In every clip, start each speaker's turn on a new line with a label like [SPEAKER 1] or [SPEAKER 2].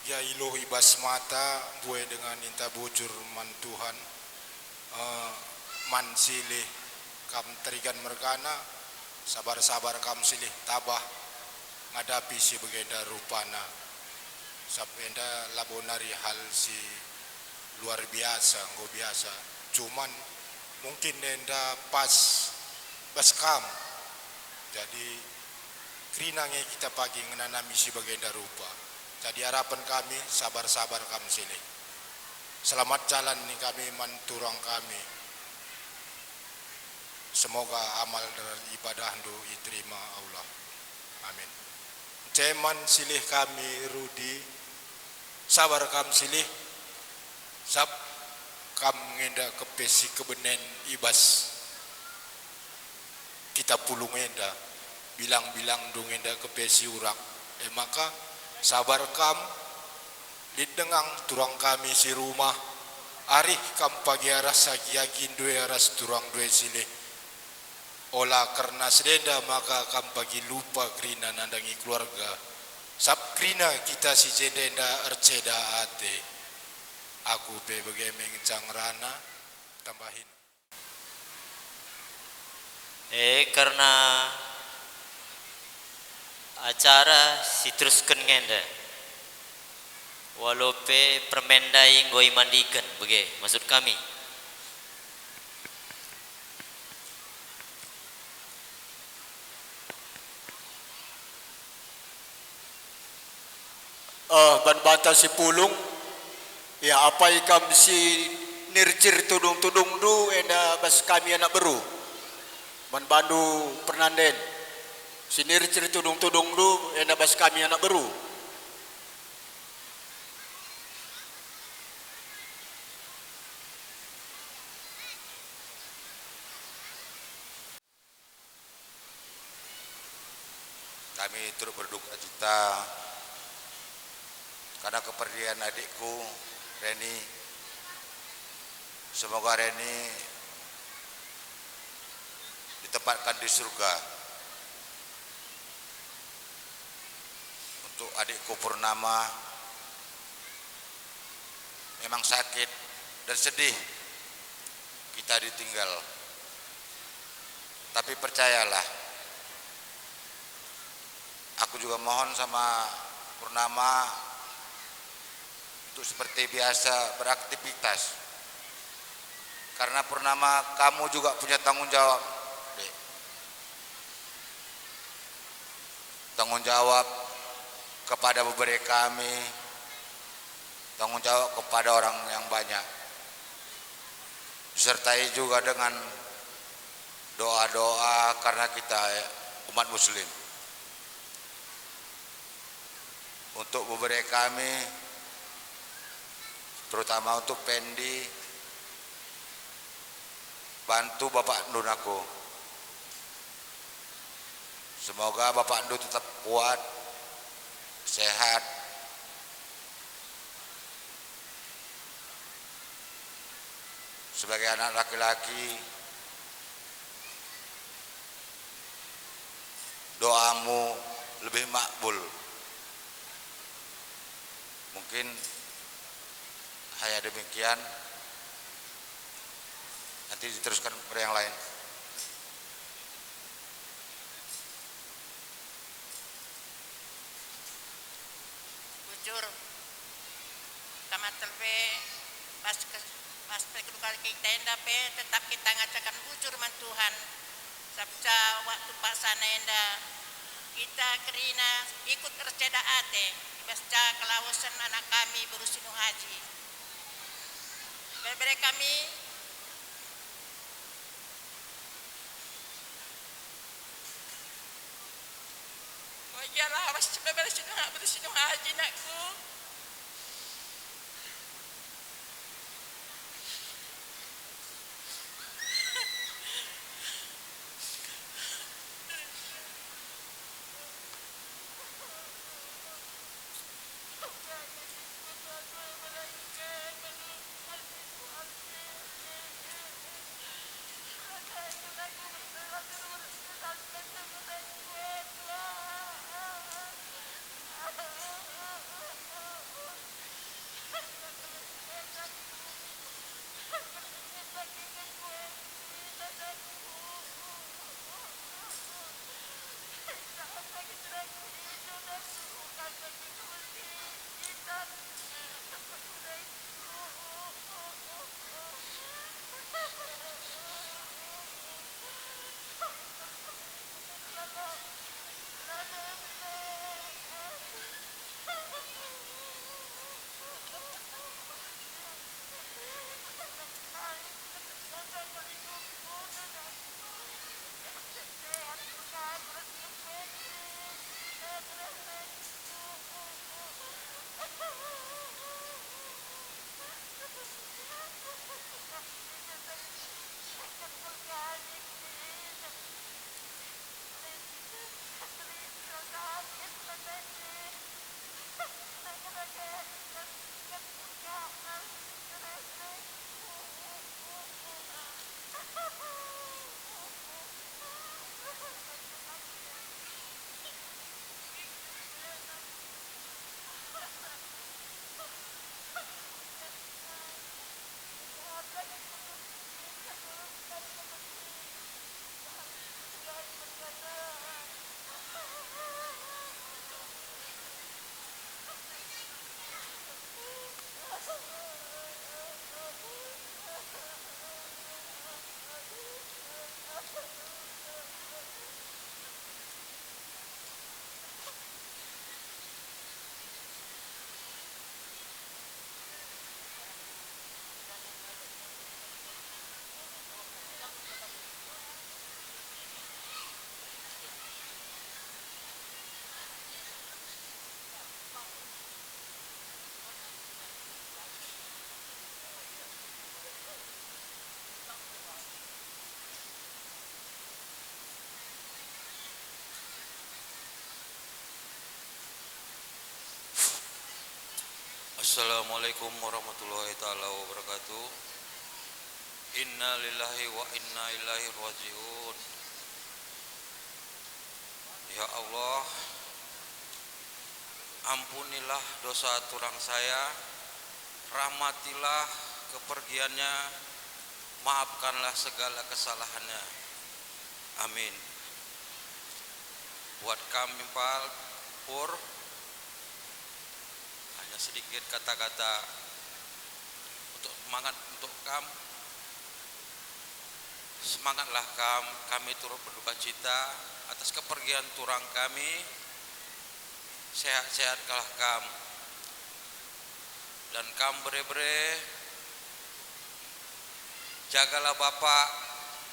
[SPEAKER 1] ya ilo ibas mata buai dengan inta bujur man Tuhan man silih kam terigan merkana sabar-sabar kam silih tabah ngadapi si begenda rupana sapenda labonari hal si luar biasa nggo biasa cuman mungkin nenda pas kam jadi kerinangnya kita pagi ngenanami si bagenda rupa. Jadi harapan kami sabar-sabar kami sini. Selamat jalan nih kami manturang kami. Semoga amal dan ibadah do diterima Allah. Amin. Ceman silih kami Rudi. Sabar kami silih. Sab kam ngenda kepesi kebenen ibas. Kita pulung ngenda. Bilang-bilang dongenda kepesi urak. Maka sabar kam didengang turang kami si rumah arih kam pagi aras sagiagin dua aras turang dua sile olah karena sedenda maka kam pagi lupa krina nandangi keluarga sab krina kita si jedenda erceda ate aku pe begemeng cangrana tambahin
[SPEAKER 2] karena acara sitruskan ngenda walope permendai ngoi mandikan bege maksud kami
[SPEAKER 3] ban bata si pulung ya apa ikam si nircir tudung-tudung du enda bas kami anak beru ban bandu pernanden sinir cerita tudung-tudung du ena bas kami anak baru
[SPEAKER 4] kami turut berduka cita karena kepergian adikku Reni. Semoga Reni ditempatkan di surga. Untuk adikku Purnama memang sakit dan sedih kita ditinggal, tapi percayalah aku juga mohon sama Purnama untuk seperti biasa beraktivitas karena Purnama kamu juga punya tanggung jawab, Dek. Tanggung jawab kepada beberapa kami, tanggung jawab kepada orang yang banyak, disertai juga dengan doa-doa karena kita umat muslim. Untuk beberapa kami, terutama untuk Pendi, bantu Bapak Ndun aku. Semoga Bapak Ndun tetap kuat, sehat, sebagai anak laki-laki doamu lebih makbul. Mungkin hanya demikian, nanti diteruskan kepada yang lain.
[SPEAKER 5] Bujur tamat telpe pas kedua kita enda pe tetap kita ngacakan bujur man Tuhan sabca waktu pasana enda kita kerina ikut kerceda ate pasca kelawasan anak kami berusinu haji berbeda kami wajarlah harus berusinu haji nakku.
[SPEAKER 6] Assalamualaikum warahmatullahi taala wabarakatuh. Inna lillahi wa inna ilaihi rajiun. Ya Allah, ampunilah dosa turang saya, rahmatilah kepergiannya, maafkanlah segala kesalahannya. Amin. Buat kami Pak Pur, hanya sedikit kata-kata untuk semangat untuk semangatlah kami turut berduka cita atas kepergian turang kami. Sehat-sehatlah dan bere-bere jagalah Bapak,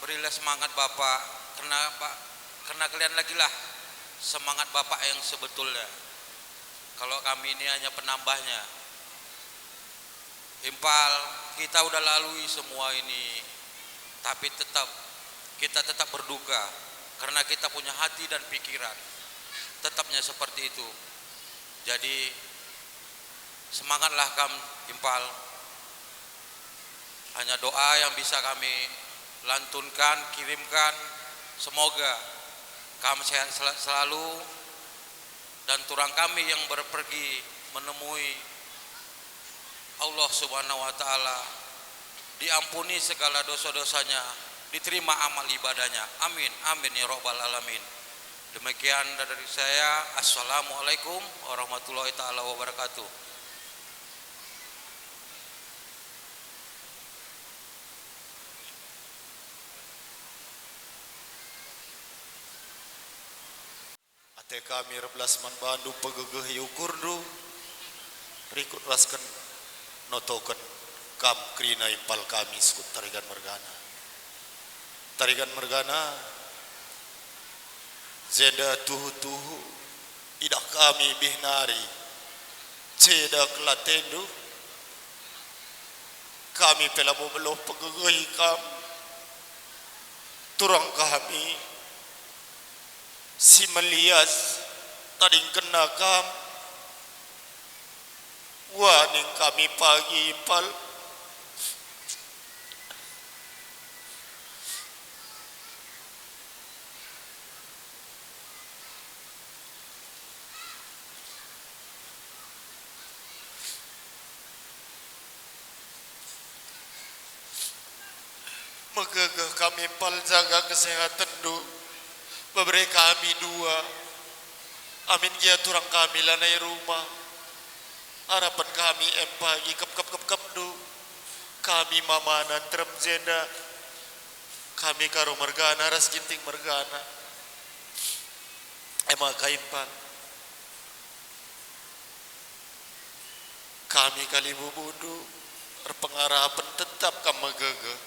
[SPEAKER 6] berilah semangat Bapak, karena kalian lagi lah semangat Bapak yang sebetulnya. Kalau kami ini hanya penambahnya. Impal, kita udah lalui semua ini, tapi kita tetap berduka karena kita punya hati dan pikiran tetapnya seperti itu. Jadi semangatlah Impal. Hanya doa yang bisa kami lantunkan, kirimkan, semoga sehat selalu dan turang kami yang berpergi menemui Allah Subhanahu wa taala, diampuni segala dosa-dosanya, diterima amal ibadahnya. Amin amin ya rabbal alamin. Demikian dari saya. Assalamualaikum warahmatullahi taala wabarakatuh.
[SPEAKER 3] Ate kami reblas man bandu pegegeh yukur du rikut raskan notokan kam krina impal kami skut tarigan mergana zeda tuhu idak kami bihnari ceda kelatendu kami pelamu meloh pegegeh kam turang kami si melias tading kena kam waning kami pagi pal megegeh kami pal jaga kesehatan du babere kami dua amin gia turang kami lanai rumah harapan kami pagi kep du kami mamanan trem jenda kami karo mergana ras ginting mergana emang kaimpan kami kali bubudu berpengarapan tetap kami megegeh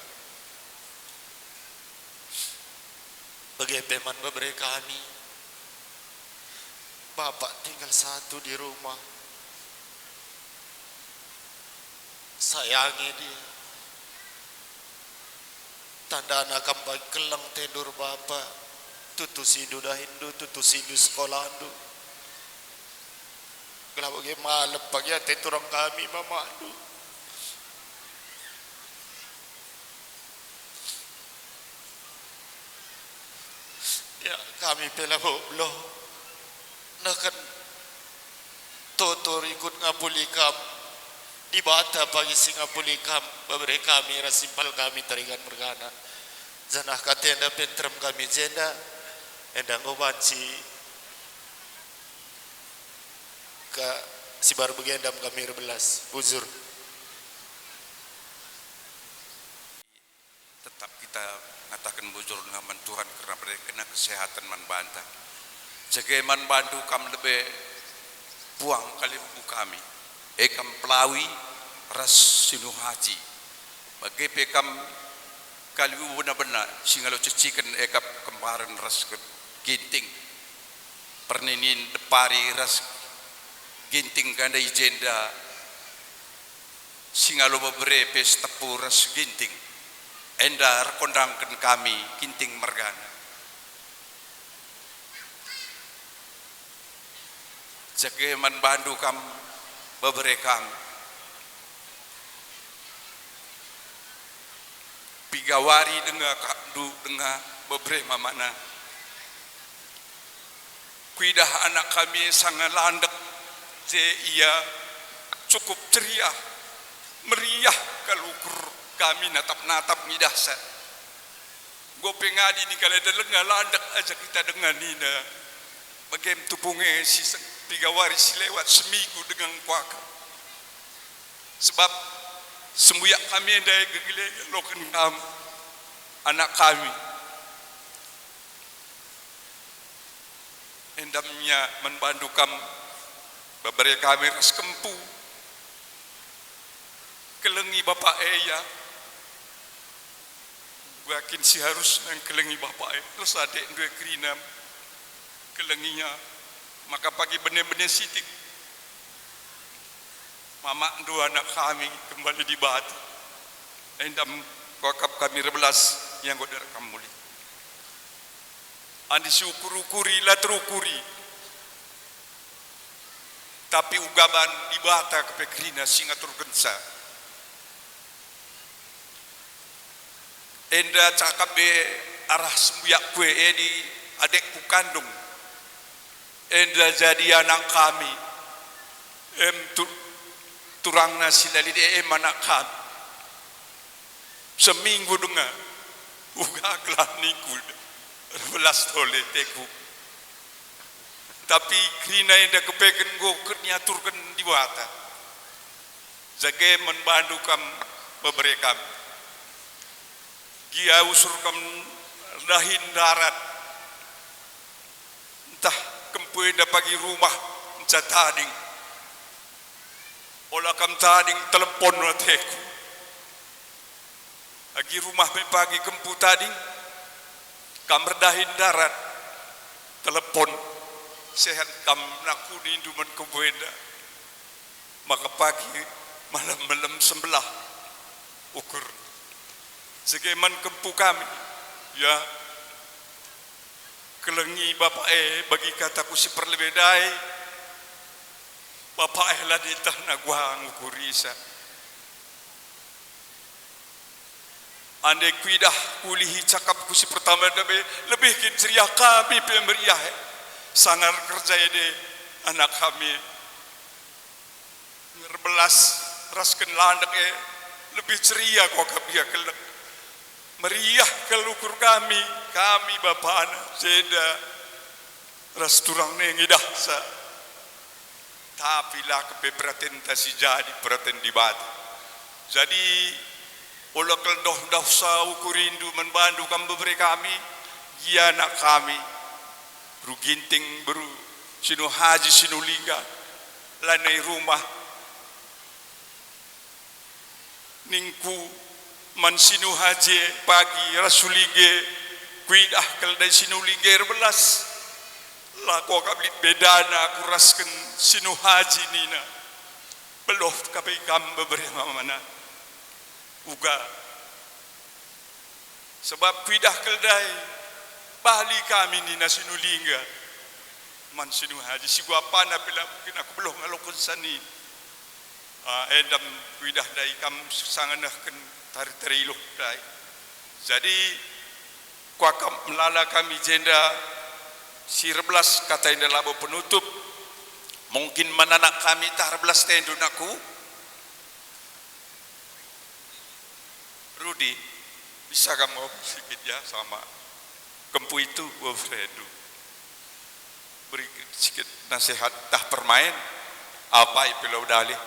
[SPEAKER 3] bagi peman babere kami bapak tinggal satu di rumah, sayangi dia tanda anak kambang kelang tidur bapak tutu sidu dah hindu tutu sidu sekolah hindu kalau bagi malam pagi hati turang kami mama hindu ya kami pela boblo nakan totor ikut ngapulikam di bata pagi singapulikam babere kami rasimpal kami tarigan mergana zanah katenda pentrem kami jenda endang obanci ke si baru begendam kami rebelas buzur
[SPEAKER 7] tetap kita ngatakan bujur ngaman Tuhan karena mereka kena kesehatan man banta jaga man bantu kam lebih buang kali buku kami ekam pelawi ras sinu haji bagi pekam kali benar-benar singalo cecikan ekap kemarin ras ginting perninin depari ras ginting ganda jenda singalo bebre pes tepu ras ginting endar kondangkan kami ginting mergana jaga man bandu kam beberekam pigawari dengan kakdu dengan beberapa mana kuidah anak kami sangat landek je ia cukup ceria meriah kalau kami natap-natap ngidah sa go pengadi ni kalau dengar landak aja kita dengan nina bagem tupunge si pigawari si lewat seminggu dengan kuaka sebab sembuyak kami ndai gegile loken kam anak kami endamnya membantu kam babare kami ras kempu kelengi bapak ya yakin si harus nang kelengi bapak terus adek dua kerina kelenginya maka pagi benih-benih sitik mama dua anak kami kembali di Batu endam kokap kami 12 yang godar kamuli andi syukur-ukuri lah terukuri tapi ugaban di Bata kepekrina singatur gensa enda cakap be arah sembuyak kue di adekku kandung enda jadi anak kami turang nasi lali de anak kami seminggu dengar ugaglah niku belas tole teku tapi krina enda kepeken go ketnyaturkan di Wata jage membantu kam beberapa dia usur kam dahin darat entah kempuy da pagi rumah enca tading olah kam tading telepon teku lagi rumah me pagi kempu tading kam dahin darat telepon sehat kam nakuni duman kebuenda maka pagi malam-malam sembelah ukur segeman kempu kami ya kelengi bapak bagi kataku si perlebedai bapak lah di tanah gua ngukurisa andai kuidah kulihi cakapku si pertama lebih kin ceria kami pemeriah sangar kerja de anak kami ngerbelas rasken landak lebih ceria kok kabia kelek meriah kelukur kami bapak anak seda ras turang nengidah sa tapi lah kepepratentasi jadi praten di Batu jadi olah keldoh sa ukurindu membantu kam beberapa kami dia anak kami beru ginting beru sinu haji sinu lingga lanai rumah ningku man sinu haji pagi rasulige kuidah keldai sinu liger belas lako kablit bedana aku rasken sinu haji nina beloh kapai kam beberapa mana uga sebab kuidah keldai bali kami nina sinu lingga man sinu haji si gua pana pila mungkin aku belum ngalokon sani endam kuidah dai kam sanganahken tari-tari loh dai jadi kuakam melala kami jenda si 11 kata indah labo penutup mungkin menanak kami tar 11 tendun aku Rudi bisa kamu sedikit ya sama kempu itu Wilfredo beri sedikit nasihat dah permain apa ipilau dalih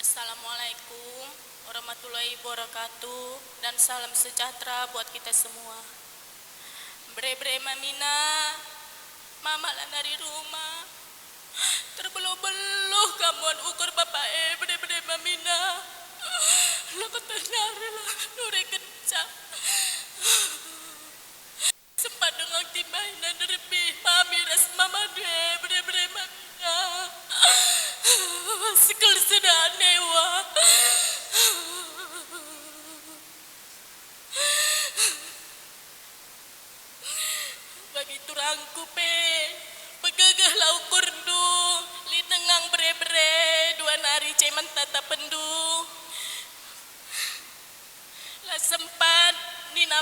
[SPEAKER 8] Assalamualaikum warahmatullahi wabarakatuh dan salam sejahtera buat kita semua. Bre-bre mamina, mama lah dari rumah. Terbeluh-beluh kamuan ukur bapak bre-bre mamina. Laku tenari lah nuri kencang. Sempat dengan timbahin dan lebih mami ras mama bre-bre mamina. Sekal sudah newa.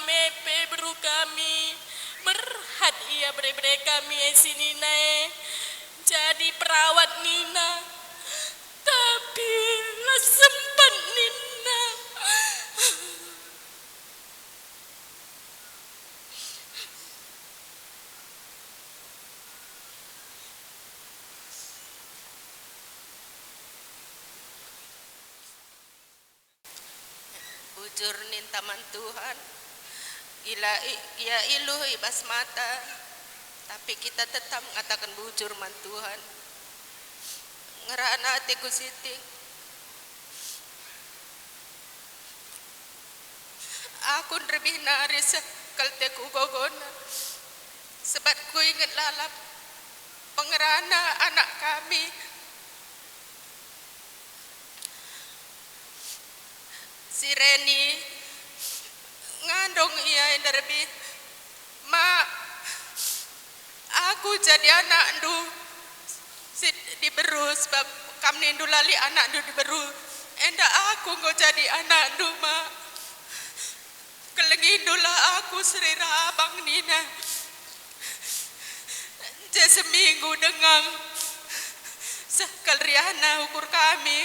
[SPEAKER 8] mepe beru kami berhat ia bre kami sini nae jadi perawat Nina tapi lah sempat Nina
[SPEAKER 5] bujur nin taman Tuhan gila ya ilu ibas mata tapi kita tetap mengatakan bujur man Tuhan ngerana hatiku siti aku lebih naris kalteku gogona sebab ku ingat lalap pengerana anak kami si Reni ngandong ia yang derbi ma aku jadi anak ndu si diberu sebab kami ndu lali anak ndu diberu endak aku nggak jadi anak ndu ma kelengindulah aku serira abang Nina je seminggu dengan sekaliana ukur kami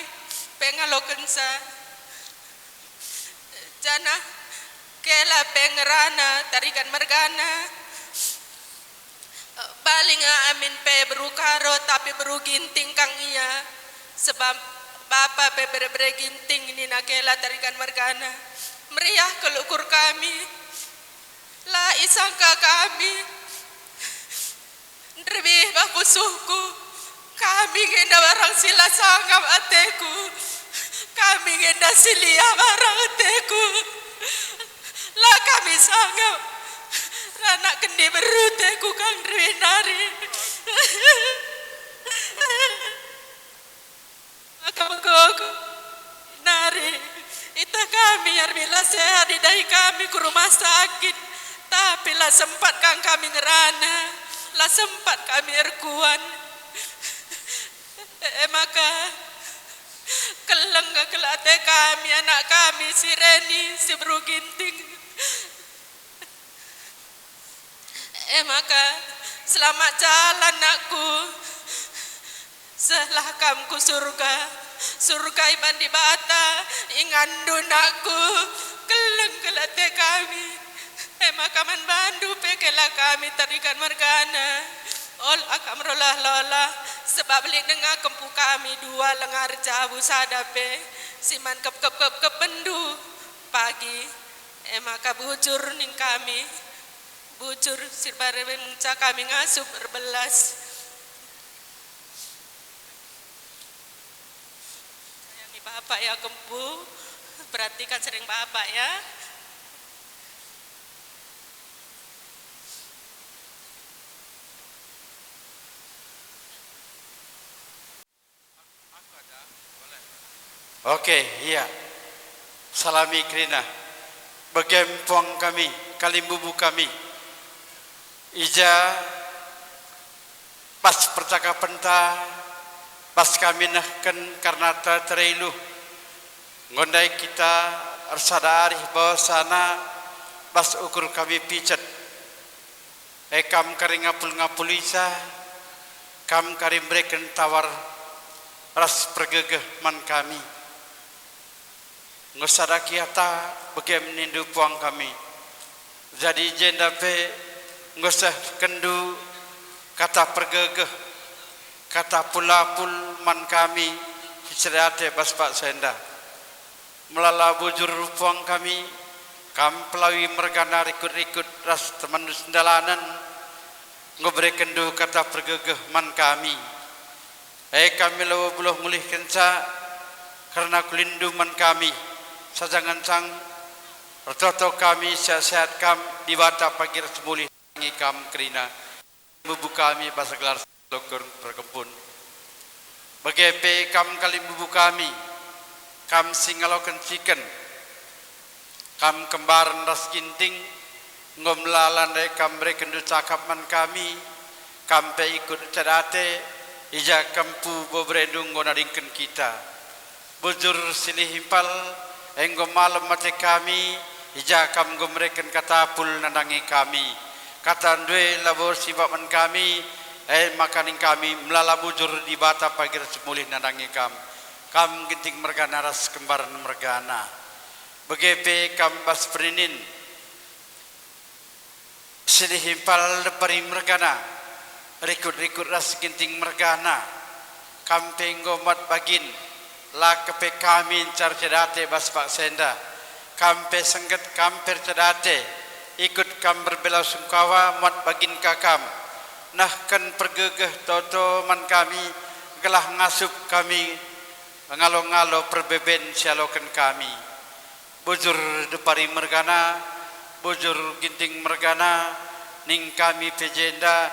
[SPEAKER 5] pengalokensa jana kela pengerana tarikan mergana paling amin pe berukaro tapi beru ginting kang iya sebab bapa pe bere ginting ini nakela tarikan mergana meriah kelukur kami la isangka kami lebih baku suku kami genda barang sila sanggap ateku kami genda silia barang ateku lah kami sanggap rana kendi beruteku kang nari maka mengogo nari ita kami bila sehat didai kami ke rumah sakit tapi lah sempat kang kami ngerana lah sempat kami erkuan maka keleng kelate kami anak kami si Reni si Bro Ginting maka selamat jalan aku selah kamku surga iban di bata ingandun aku keleng kelate kami maka man bandu pekela kami tarikan mergana ol akamrolah lola sebab beli dengar kempu kami dua lengar jabu sadape siman kep pendu pagi maka bujur ning kami bujur sirbare menca kami ngasup berbelas sayangi bapak ya kempu perhatikan sering bapak ya.
[SPEAKER 9] Oke, iya. Salami krina. Begempuang kami, kalimbubu kami. Ija pas percakapan ta pas kami nahkan karena ta tereilu. Ngondai kita arsadari bahwa sana pas ukur kami picat. Kam kari ngapul isa, kam kari mereka tawar ras pergegeh man kami. Ngosaraki ata begem nindu puang kami. Jadi jenda pe ngosah kendu kata pergegeh kata pulapul man kami cerate bas pak senda. Melala bujur puang kami kam pelawi mergana rikut ras teman sendalanan ngobre kendu kata pergegeh man kami. Kami lawa buluh mulih kenca karena kulinduman kami. Sajangan sang rototo kami sehat kam di bata pagir semuli ngi kam kerina bubu kami bahasa gelar lokur berkebun bagepe kam kali bubu kami kam singaloken chicken kam kembaran ras ginting ngomlalan dai kam rekendu cakapman kami kampe ikut cerate ija kampu bobrendung ngonadingken kita bujur silih himpal enggo malam mate kami ija kam gumreken kata pul nandangi kami kata due labor sibapan kami makaning kami melala bujur di bata pagir semulih nandangi kam ginting mergana ras kembaran mergana begepe kam bas perinin sedihimpal depari mergana rikut ras ginting mergana kam penggomat bagin la kepe kami car cedate bas Pak Senda kampe sengket kamper cedate ikut kam berbela sungkawa mat bagin kakam nah kan pergegeh toto man kami gelah ngasup kami ngalo-ngalo perbeben sialokan kami bujur depari mergana bujur ginting mergana ning kami pejenda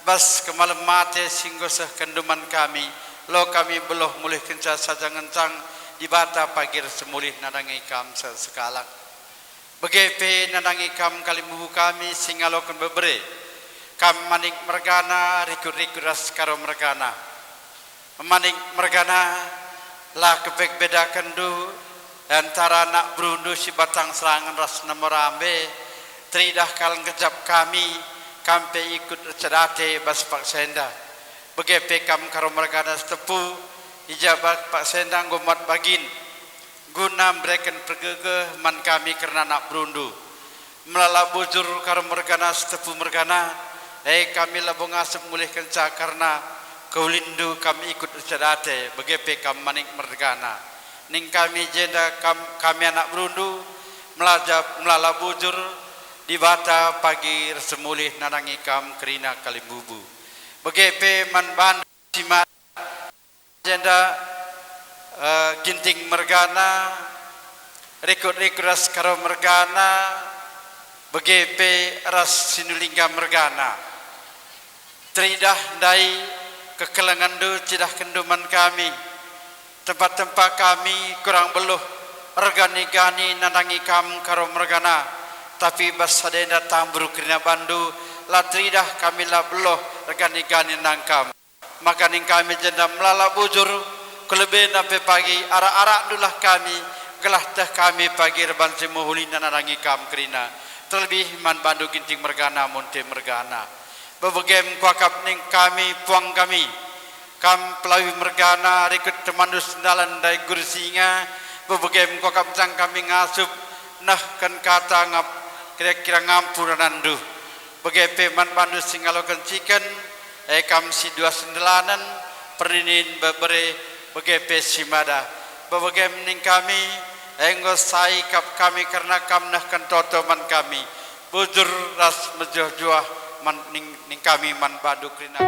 [SPEAKER 9] bas kemalam mate singgosah kenduman kami lo kami beloh mulih kenca saja ngencang di bata pagir semulih nadangi kam sekalak begepe nadangi kam kalimuhu kami singalokan bebere kam manik mergana rikur ras karo mergana manik mergana lah kepek bedakan du antara nak berundu si batang serangan ras namorambe tridah kalang kejap kami kampe ikut cedate bas Pak Senda begepe kam karo mergana setepu ijabat Pak Senda ngomat bagin guna mereka pergegeh man kami kerana nak berundu melala bujur karo mergana setepu mergana kami labung asap mulih kenca karena kaulindu kami ikut cedate begepe kam manik mergana ning kami jenda kami anak berundu melala bujur di bata pagi semulih nanangi kam kerina kalimbubu begepe man bandu simat jenda ginting mergana rikut ras karo mergana begepe ras sinulingga mergana tridah dai kekelangan du cidah kenduman kami tempat-tempat kami kurang beluh organigani nandangi kam karo mergana tapi basadenda tambru kerina bandu la tridah kami la beluh organigani nangkam makaning kami jenda melala bujur kelebih nape pagi arak-arak dulah kami gelah teh kami pagi reban semuhuli nandangi kam kerina terlebih man bandu ginting mergana monte mergana bebegem kuakap ning kami puang kami kam pelawi mergana rikut temandus dalan dai gursinga bebegem kuakap sang kami ngasup nah kan kata ngap kira-kira ngampuranandu begepe man bandu singalokan ciken kam si dua sendelanan perinin bebere begepe simada bebegem ning kami enggo sai kap kami karena kam nah kan toto man kami bujur ras mejoh-joah man ning kami man badu krina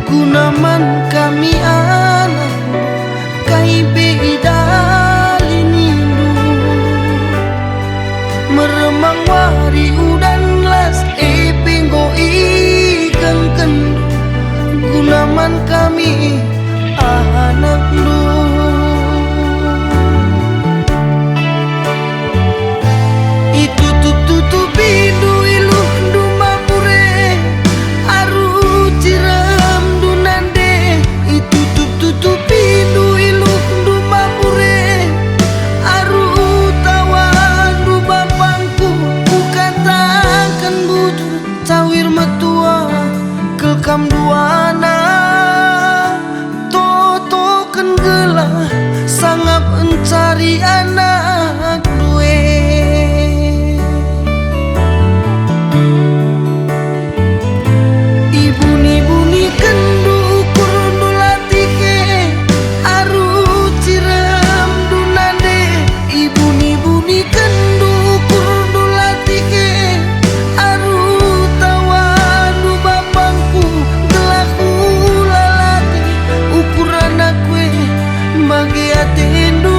[SPEAKER 10] guna kelkam duana toto kan gelah sangap mencari anak duwe ibuni kendu kurundu latike aru ciram dunande ibuni kendu kurundu latike aru tawandu bapangku gelaku lalati ukuran aku bagi atendu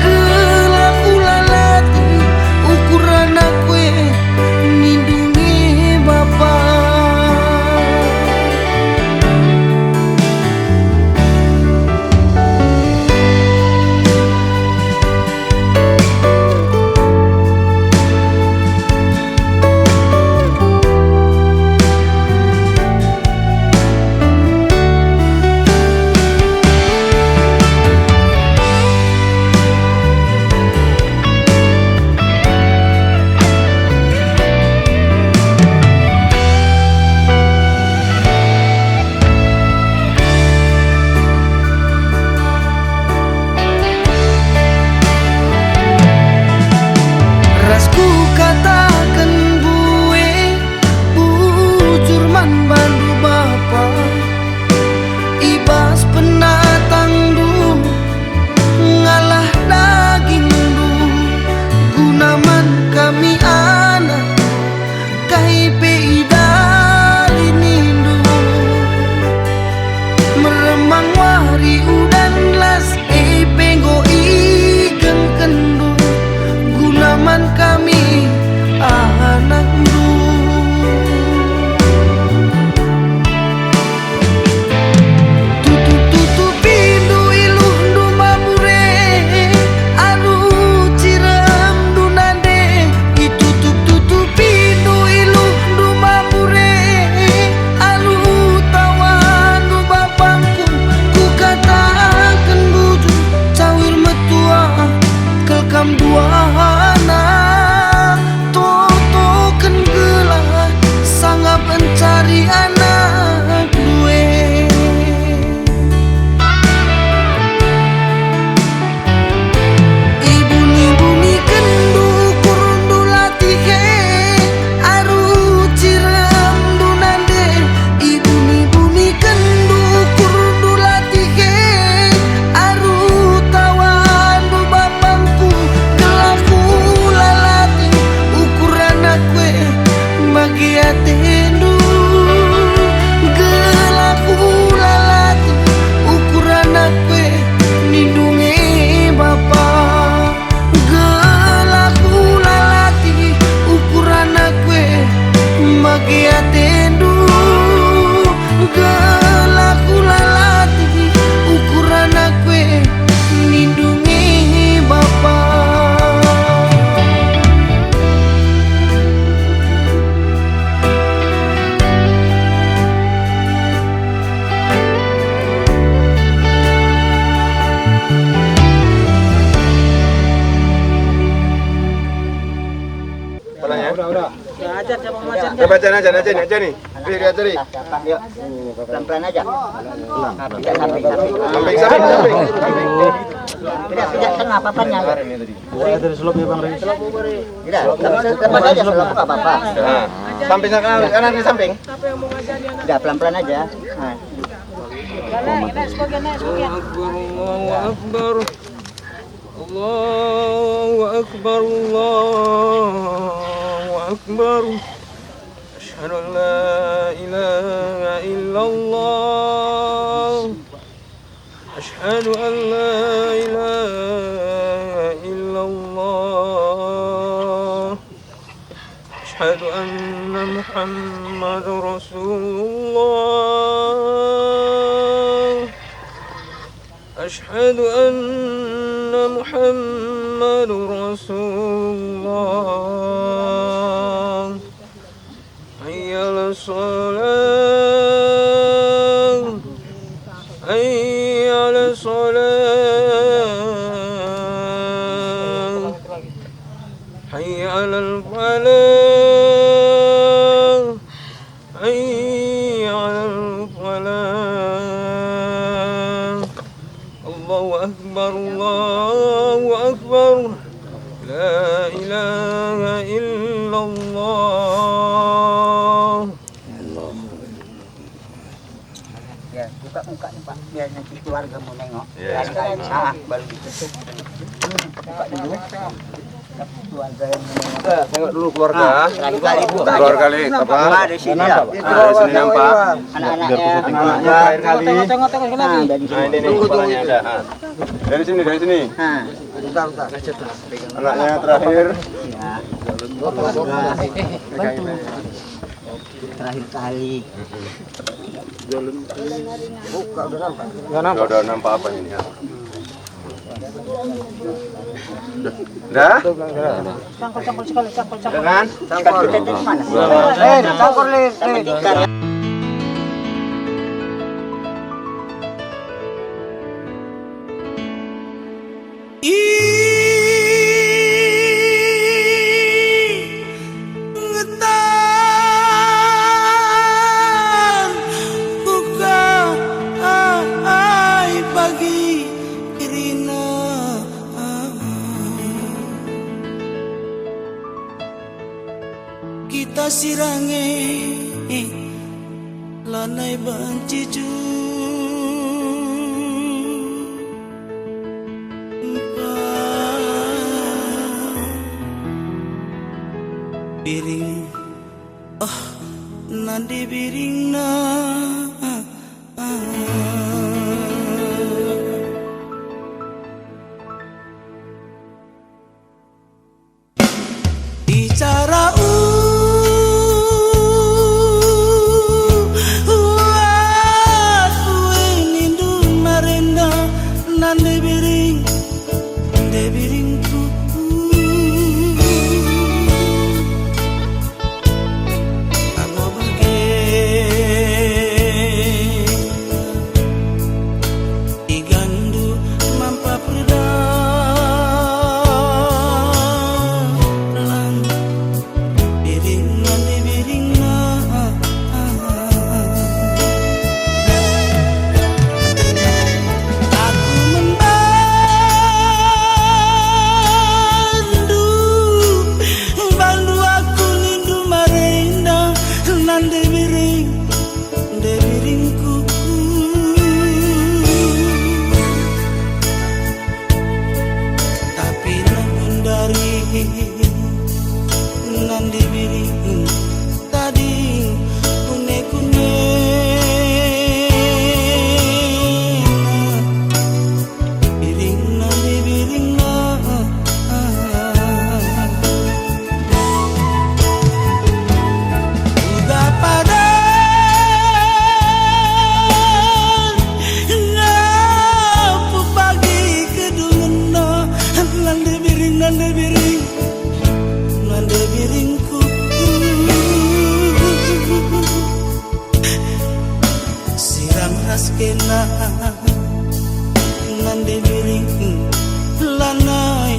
[SPEAKER 10] gelaku lalati ukuran aku nindungi bapak. Rasku katakan bue bujur man bandu bapa ibas penatang du ngalah daging du gunaman kami anak kaipe idali nindu meremang wari udan las penggo igeng kendu gunaman kami anak du tutup pintu iluh du mamure aru ciram du nande itutup pintu iluh du mamure aru tawan du bapangku ku katakan bujur cawir metua kelkam duana toto kan gelah sangat mencari anak duwe ibuni kendu kurundu latike aru ciram du nande ibuni kendu kurundu latike aru tawan du bapangku gelaku lalati ukuran aku bagi atendu gelaku lalati ukuran aku nindungi bapak gelaku lalati ukuran aku bagi atendu gelaku lalati ukuran aku nindungi bapak.
[SPEAKER 11] Udah baca aja nih. Lihat aja nih. Yuk. Pelan-pelan aja. Samping. Tidak kena apa-apanya. Dari selopnya Bang Ri. Tidak, lepas aja selop enggak apa-apa. Samping kanan di samping. Udah pelan-pelan aja. Nah. Allahu Akbar. Asyhadu an la ilaha illallah. Asyhadu an la ilaha illallah. Asyhadu anna Muhammadar Rasulullah. Asyhadu anna Muhammadur Rasulullah. Hayya 'alas shalah. Hayya 'alas shalah. Hayya 'alal falah. Hayya buka nih Pak, biar nanti keluarga mau nengok.
[SPEAKER 7] Iya.
[SPEAKER 11] Baru gitu. Buka dulu. Keluarga yang mau nengok.
[SPEAKER 7] Tengok dulu keluarga.
[SPEAKER 11] Kali Bu.
[SPEAKER 7] Keluarga kali apa?
[SPEAKER 11] Dari sini ya.
[SPEAKER 7] Dari sini nampak.
[SPEAKER 11] Anak-anaknya.
[SPEAKER 7] Terakhir kali.
[SPEAKER 11] Tengok lagi. Dari sini.
[SPEAKER 7] Ini kepalanya ada. Dari sini.
[SPEAKER 11] Bentar.
[SPEAKER 7] Anaknya terakhir.
[SPEAKER 11] Ya. Terakhir kali.
[SPEAKER 7] Udah nampak apa ini? Dah?
[SPEAKER 11] Cangkul sekali, cangkul.
[SPEAKER 7] Dengan?
[SPEAKER 11] Cangkul. Mana? Cangkul nih.
[SPEAKER 10] Kita sirange lanai banciju piring nandi piring na bicara nande biring lanai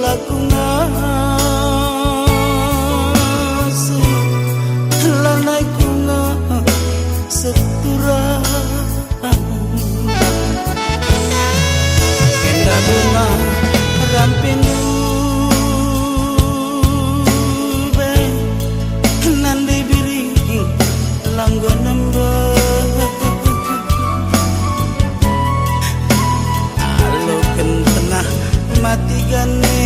[SPEAKER 10] laku ngasu lanai kunga setura kenda bunga rampinu be nande biring langgonamba mati gane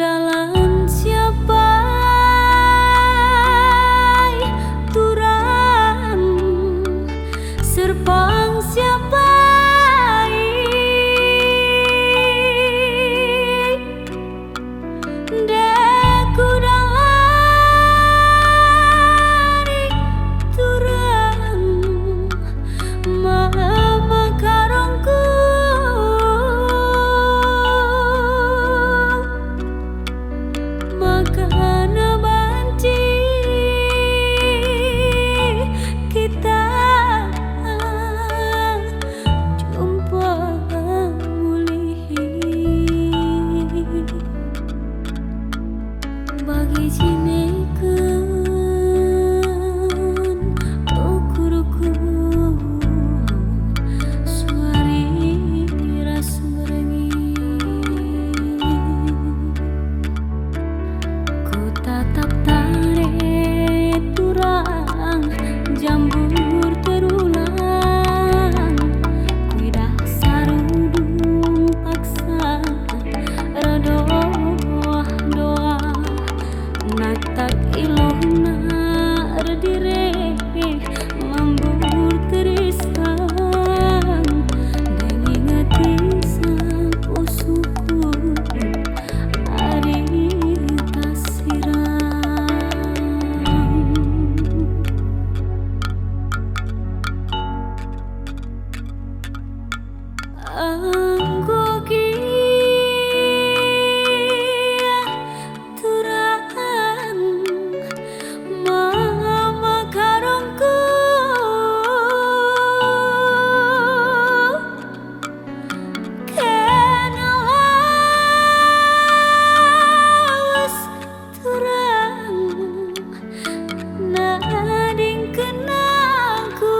[SPEAKER 12] Dalam siapa turang serpang siapa deku dalani turang mama karongku makana banci kita jumpa mulih bagi jinekeun ukuruku suari ras merengi ku tatap tarik turang jambur terulang kuidah sarudung paksa redoa doa natak ilona redire mambur terisang dengingati sang usuku ari anggo kia turang mama karongku kenawas turang nading kenangku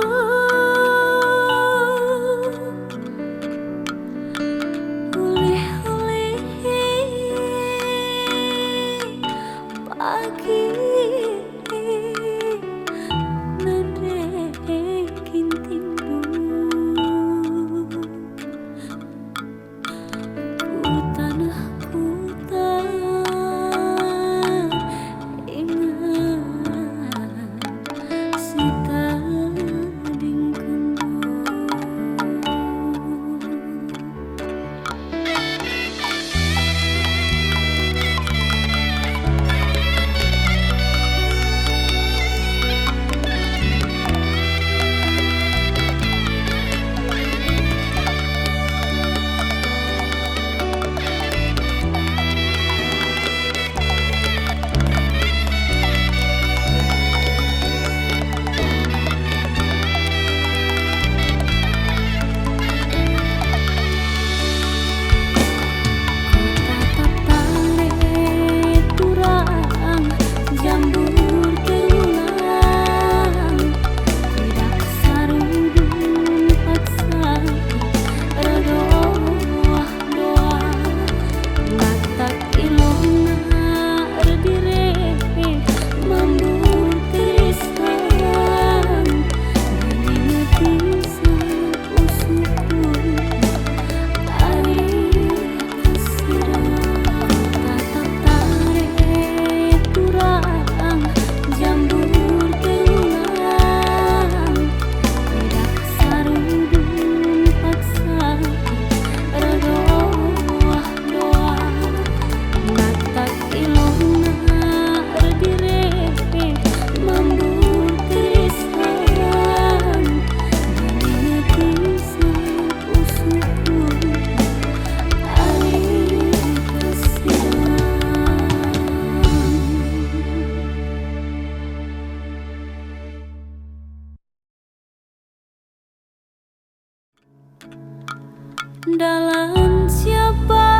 [SPEAKER 12] dalam siapa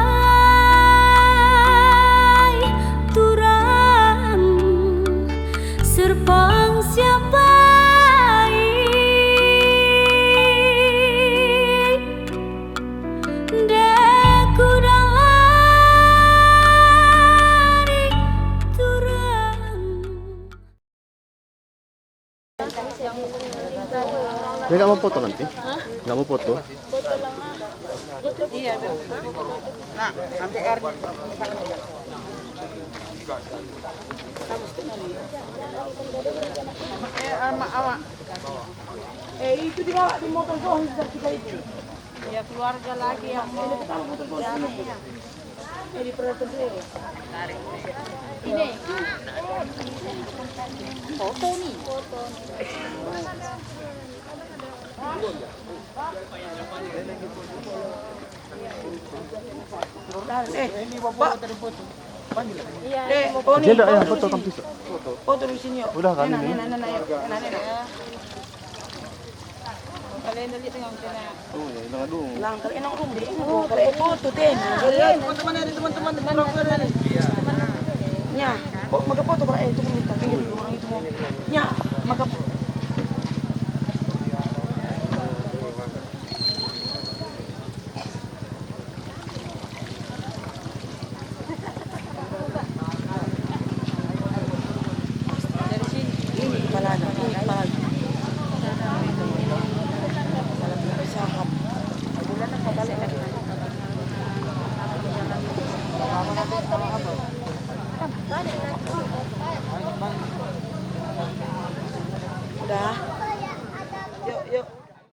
[SPEAKER 12] turang serpang siapa deku dalari turang.
[SPEAKER 13] Dia nggak mau foto nanti? Nggak mau foto?
[SPEAKER 5] Iya, nah, ambil air. Awak. Itu dibawa di motor doang kita itu. Ya keluarga lagi yang mau. Ini perhatian sendiri. Tarik. Ini. Foto nih. Foto. Ini bapak dari foto. Iya.
[SPEAKER 13] Dia enggak ya foto kamu bisa.
[SPEAKER 5] Foto di sini yuk.
[SPEAKER 13] Udah kan ini.
[SPEAKER 5] Enak ya. Kalian tadi tengah kena.
[SPEAKER 13] Oh, ya hilang dulu.
[SPEAKER 5] Lang kalau enak rum deh. Oh, kalau foto teh. Teman-teman ada teman-teman ada. Nya, kok maka foto kalau itu minta orang itu mau. Nya, maka